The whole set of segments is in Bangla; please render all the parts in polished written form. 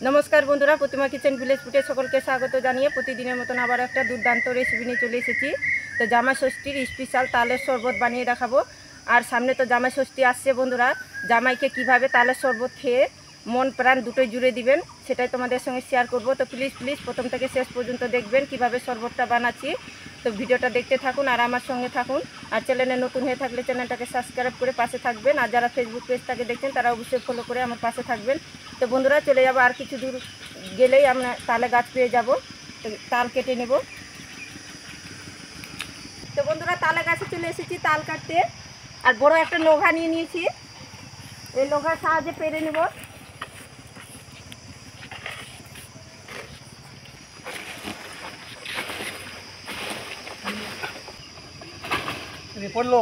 नमस्कार बंधुरा प्रतिमा किचेन ভিলেজ ফুডে সকলকে স্বাগত জানিয়ে প্রতিদিনের মতন আবার একটা দুর্দান্ত রেসিপি নিয়ে চলে এসেছি। তো জামাই ষষ্ঠীর স্পেশাল তালের শরবত বানিয়ে দেখাবো। আর সামনে তো জামাই ষষ্ঠী আসছে বন্ধুরা, জামাইকে কিভাবে তালের শরবত খেয়ে মন প্রাণ দুটোই জুড়ে দিবেন সেটাই তোমাদের সঙ্গে শেয়ার করব। তো প্লিজ প্রথম থেকে শেষ পর্যন্ত দেখবেন কিভাবে শরবতটা বানাচ্ছি। তো ভিডিওটা দেখতে থাকুন আর আমার সঙ্গে থাকুন। আর চ্যানেলে নতুন হয়ে থাকলে চ্যানেলটাকে সাবস্ক্রাইব করে পাশে থাকবেন। আর যারা ফেসবুক পেজটাকে দেখছেন তারা অবশ্যই ফলো করে আমার পাশে থাকবেন। তো বন্ধুরা চলে যাবো, আর কিছু দূর গেলেই আমরা তালে গাছ পেয়ে যাব। তো তাল কেটে নেব। তো বন্ধুরা তালে গাছে চলে এসেছি তাল কাটতে। আর বড় একটা লোঘা নিয়ে নিয়েছি, এই লোঘার সাহায্যে পেরে নেব। পড়লো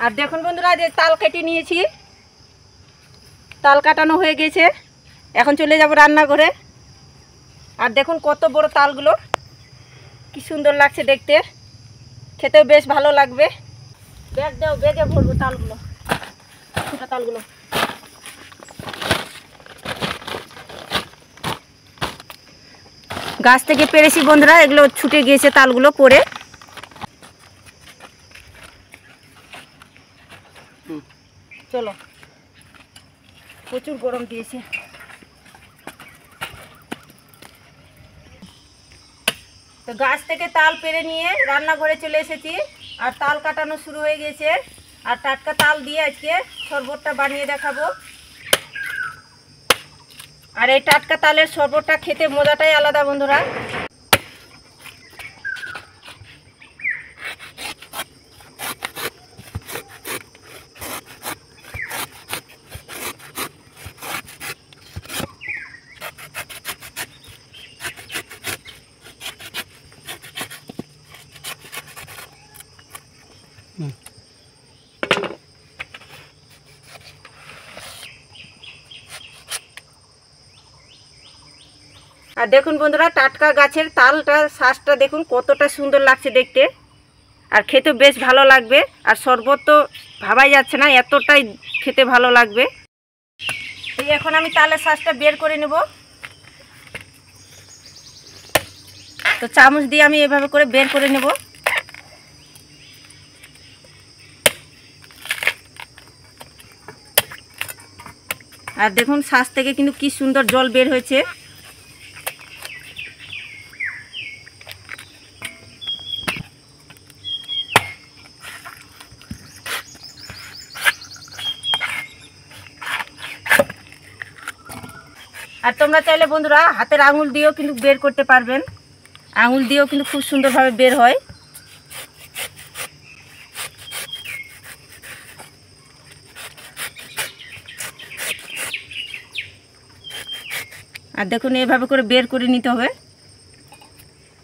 আর দেখুন বন্ধুরা যে তাল কেটে নিয়েছি, তাল কাটানো হয়ে গেছে। এখন চলে যাব রান্নাঘরে। আর দেখুন কত বড় তালগুলো, কি সুন্দর লাগছে দেখতে, খেতেও বেশ ভালো লাগবে। ব্যাগ দাও, ব্যাগে ভরবো তালগুলো, ছোটো তালগুলো। গাছ থেকে পেরেছি বন্ধুরা, এগুলো ছুটে গিয়েছে তালগুলো পরে। চলো, প্রচুর গরম দিয়েছে। তো গাছ থেকে তাল পেরে নিয়ে রান্নাঘরে চলে এসেছি। আর তাল কাটানো শুরু হয়ে গেছে। আর টাটকা তাল দিয়ে আজকে শরবতটা বানিয়ে দেখাবো। আর এই টাটকা তালের শরবতটা খেতে মজাটাই আলাদা বন্ধুরা। আর দেখুন বন্ধুরা টাটকা গাছের তালটা শ্বাসটা দেখুন কতটা সুন্দর লাগছে দেখতে, আর খেতে বেশ ভালো লাগবে। আর শরবত তো ভাবাই যাচ্ছে না, এতটাই খেতে ভালো লাগবে। এই এখন আমি তালের শ্বাসটা বের করে নেব। তো চামচ দিয়ে আমি এভাবে করে বের করে নেব। আর দেখুন শ্বাস থেকে কিন্তু কি সুন্দর জল বের হয়েছে। আর তোমরা চাইলে বন্ধুরা হাতের আঙুল দিয়েও কিন্তু বের করতে পারবেন, আঙুল দিয়েও কিন্তু খুব সুন্দরভাবে বের হয়। আর দেখুন এভাবে করে বের করে নিতে হবে,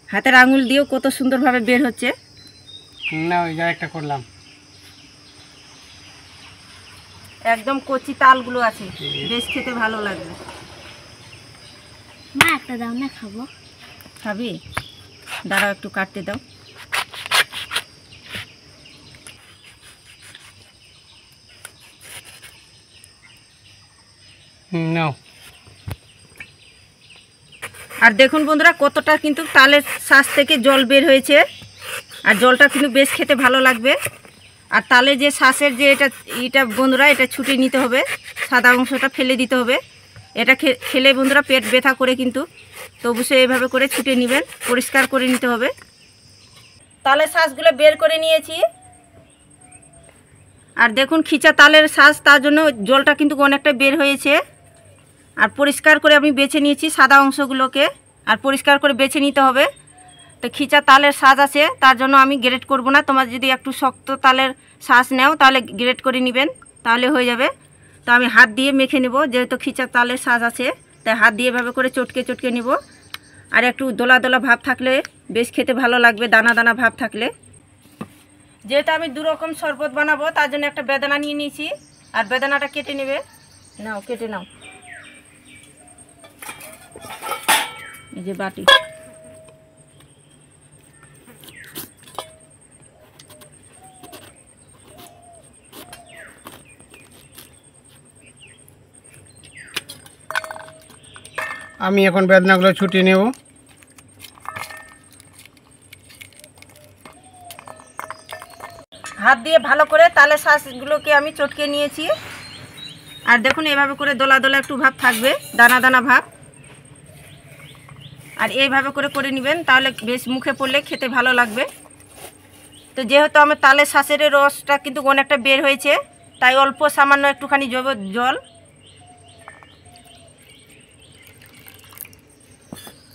হাতের আঙুল দিয়েও কত সুন্দরভাবে বের হচ্ছে। না ওই যা একটা করলাম, একদম কচি তালগুলো আছে, বেশ খেতে ভালো লাগবে। মা একটা দাও না, খাবো। খাবি? দাঁড়াও একটু কাটতে দাও। নাও। আর দেখুন বন্ধুরা কতটা কিন্তু তালের শ্বাস থেকে জল বের হয়েছে। আর জলটা কিন্তু বেশ খেতে ভালো লাগবে। আর তালে যে শ্বাসের যে এটা বন্ধুরা এটা ছুটে নিতে হবে, সাদা অংশটা ফেলে দিতে হবে। এটা খেলে বন্ধুরা পেট ব্যথা করে কিন্তু, তো অবশ্যই এইভাবে করে ছুটে নেবেন, পরিষ্কার করে নিতে হবে। তালের শ্বাসগুলো বের করে নিয়েছি। আর দেখুন খিচা তালের শ্বাস, তার জন্য জলটা কিন্তু অনেকটা বের হয়েছে। আর পরিষ্কার করে আমি বেছে নিয়েছি সাদা অংশগুলোকে, আর পরিষ্কার করে বেছে নিতে হবে। তো খিচা তালের শ্বাস আছে তার জন্য আমি গ্রেট করব না। তোমরা যদি একটু শক্ত তালের শ্বাস নাও তাহলে গ্রেট করে নেবেন, তাহলে হয়ে যাবে। তো আমি হাত দিয়ে মেখে নেব, যেহেতু খিচা তালের শ্বাস আছে তাই হাত দিয়ে এভাবে করে চটকে নেব। আর একটু দোলা দোলা ভাব থাকলে বেশ খেতে ভালো লাগবে, দানা দানা ভাব থাকলে। যেহেতু আমি দু রকম শরবত বানাবো তার জন্য একটা বেদানা নিয়ে নিয়েছি। আর বেদানাটা কেটে নেবে, নাও কেটে নাও। এই যে বাটি, আমি এখন বেদনাগুলো ছুটিয়ে নেব। হাত দিয়ে ভালো করে তালের শাঁসগুলোকে আমি চটকে নিয়েছি। আর দেখুন এভাবে করে দোলা দোলা একটু ভাব থাকবে, দানা দানা ভাব। আর এইভাবে করে করে নেবেন, তাহলে বেশ মুখে পড়লে খেতে ভালো লাগবে। তো যেহেতু আমার তালের শাঁসের রসটা কিন্তু অনেকটা বের হয়েছে, তাই অল্প সামান্য একটুখানি জল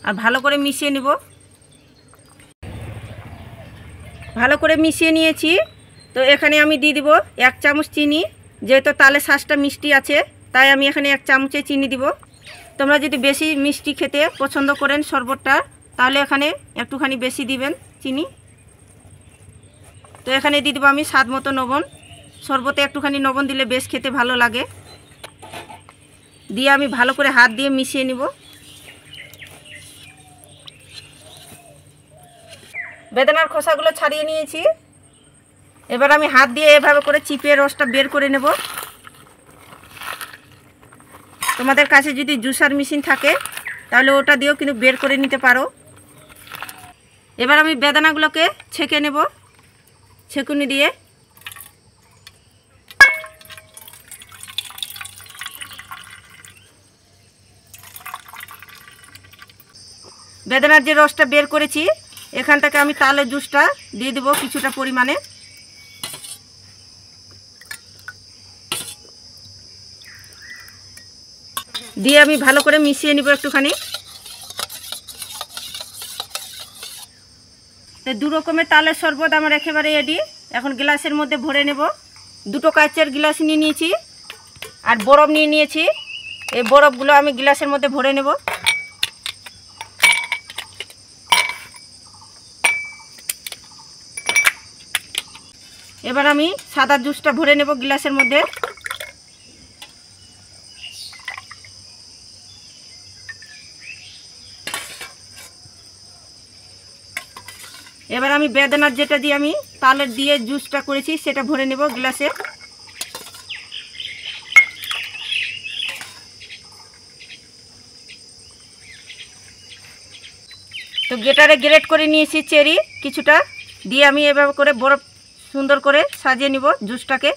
আর ভালো করে মিশিয়ে নিব। ভালো করে মিশিয়ে নিয়েছি। তো এখানে আমি দিয়ে দিব 1 চামচ চিনি। যেহেতু তালের শাঁসটা মিষ্টি আছে, তাই আমি এখানে 1 চামচে চিনি দিব। তোমরা যদি বেশি মিষ্টি খেতে পছন্দ করেন শরবতটা, তাহলে এখানে একটুখানি বেশি দিবেন চিনি। তো এখানে দিয়ে দেবো আমি স্বাদ মতো লবণ। শরবতে একটুখানি লবণ দিলে বেশ খেতে ভালো লাগে। দিয়ে আমি ভালো করে হাত দিয়ে মিশিয়ে নিব। বেদানার খোসাগুলো ছাড়িয়ে নিয়েছি। এবার আমি হাত দিয়ে এভাবে করে চিপে রসটা বের করে নেব। তোমাদের কাছে যদি জুসার মেশিন থাকে তাহলে ওটা দিয়েও কিন্তু বের করে নিতে পারো। এবার আমি বেদানাগুলোকে ছেঁকে নেব ছেঁকুনি দিয়ে। বেদানার যে রসটা বের করেছি, এখান থেকে আমি তালের জুসটা দিয়ে দেবো কিছুটা পরিমাণে। দিয়ে আমি ভালো করে মিশিয়ে নিব একটুখানি। তো 2 রকমের তালের শরবত আমার একেবারে রেডি। এখন গ্লাসের মধ্যে ভরে নেব। 2টো কাচের গ্লাস নিয়ে নিয়েছি আর বরফ নিয়ে নিয়েছি। এই বরফগুলো আমি গ্লাসের মধ্যে ভরে নেব। এবার আমি সাদা জুসটা ভরে নেব গ্লাসের মধ্যে। এবার আমি বেদানার যেটা দিয়ে আমি তালের দিয়ে জুসটা করেছি সেটা ভরে নেব গ্লাসে। তো গ্রেটারে গ্রেট করে নিয়েছি চেরি কিছুটা, দিয়ে আমি এভাবে করে বরফ সুন্দর করে সাজিয়ে নিব জুসটাকে।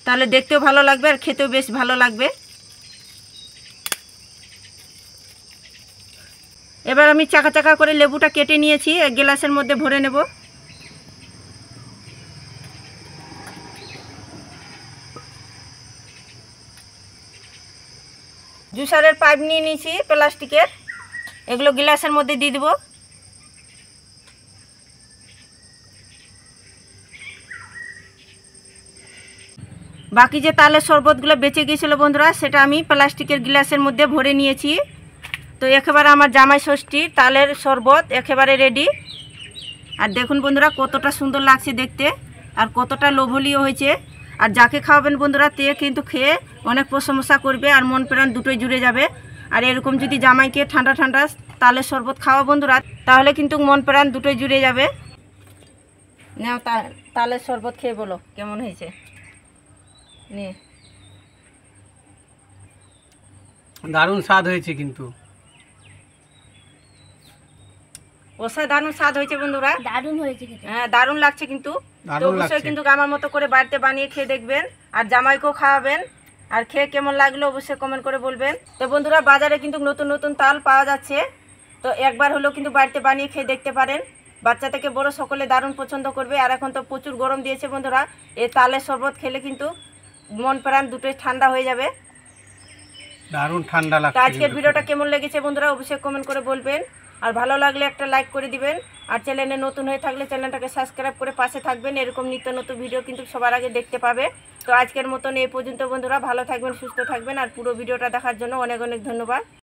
তাহলে দেখতেও ভালো লাগবে আর খেতেও বেশ ভালো লাগবে। এবার আমি চাকা চাকা করে লেবুটা কেটে নিয়েছি, এক গ্লাসের মধ্যে ভরে নেব। জুসারের পাইপ নিয়ে নিয়েছি প্লাস্টিকের, এগুলো গ্লাসের মধ্যে দিয়ে দেব। বাকি যে তালের শরবতগুলো বেঁচে গিয়েছিল বন্ধুরা, সেটা আমি প্লাস্টিকের গ্লাসের মধ্যে ভরে নিয়েছি। তো একেবারে আমার জামাই ষষ্ঠী তালের শরবত একেবারে রেডি। আর দেখুন বন্ধুরা কতটা সুন্দর লাগছে দেখতে আর কতটা লোভনীয় হয়েছে। আর যাকে খাওয়াবেন বন্ধুরা তে কিন্তু খেয়ে অনেক প্রশংসা করবে আর মন প্রাণ দুটোই জুড়ে যাবে। আর এরকম যদি জামাইকে ঠান্ডা ঠান্ডা তালের শরবত খাওয়া বন্ধুরা, তাহলে কিন্তু মন প্রাণ দুটোই জুড়ে যাবে। নাও তালের শরবত খেয়ে বলো কেমন হয়েছে। নিয়ে দারুণ স্বাদ হয়েছে, কিন্তু অসাধারণ স্বাদ হয়েছে বন্ধুরা। দারুণ হয়েছে খেতে। হ্যাঁ দারুণ লাগছে কিন্তু। তো অবশ্যই কিন্তু আমার মতো করে বাড়িতে বানিয়ে খেয়ে দেখবেন আর জামাইকেও খাওয়াবেন। আর খেয়ে কেমন লাগলো অবশ্যই কমেন্ট করে বলবেন। তো বন্ধুরা বাজারে কিন্তু নতুন নতুন তাল পাওয়া যাচ্ছে, তো একবার হলেও কিন্তু বাড়িতে বানিয়ে খেয়ে দেখতে পারেন। বাচ্চা থেকে বড় সকলে দারুণ পছন্দ করবে। আর এখন তো প্রচুর গরম দিয়েছে বন্ধুরা, এই তালের শরবত খেলে কিন্তু মন প্রাণ দুটোই ঠান্ডা হয়ে যাবে। দারুণ ঠান্ডা লাগছে। তো আজকের ভিডিওটা কেমন লেগেছে বন্ধুরা অবশ্যই কমেন্ট করে বলবেন। আর ভালো লাগলে একটা লাইক করে দিবেন। আর চ্যানেলে নতুন হয়ে থাকলে চ্যানেলটাকে সাবস্ক্রাইব করে পাশে থাকবেন। এরকম নিত্য নতুন ভিডিও কিন্তু সবার আগে দেখতে পাবে। তো আজকের মতন এই পর্যন্ত বন্ধুরা, ভালো থাকবেন, সুস্থ থাকবেন। আর পুরো ভিডিওটা দেখার জন্য অনেক অনেক ধন্যবাদ।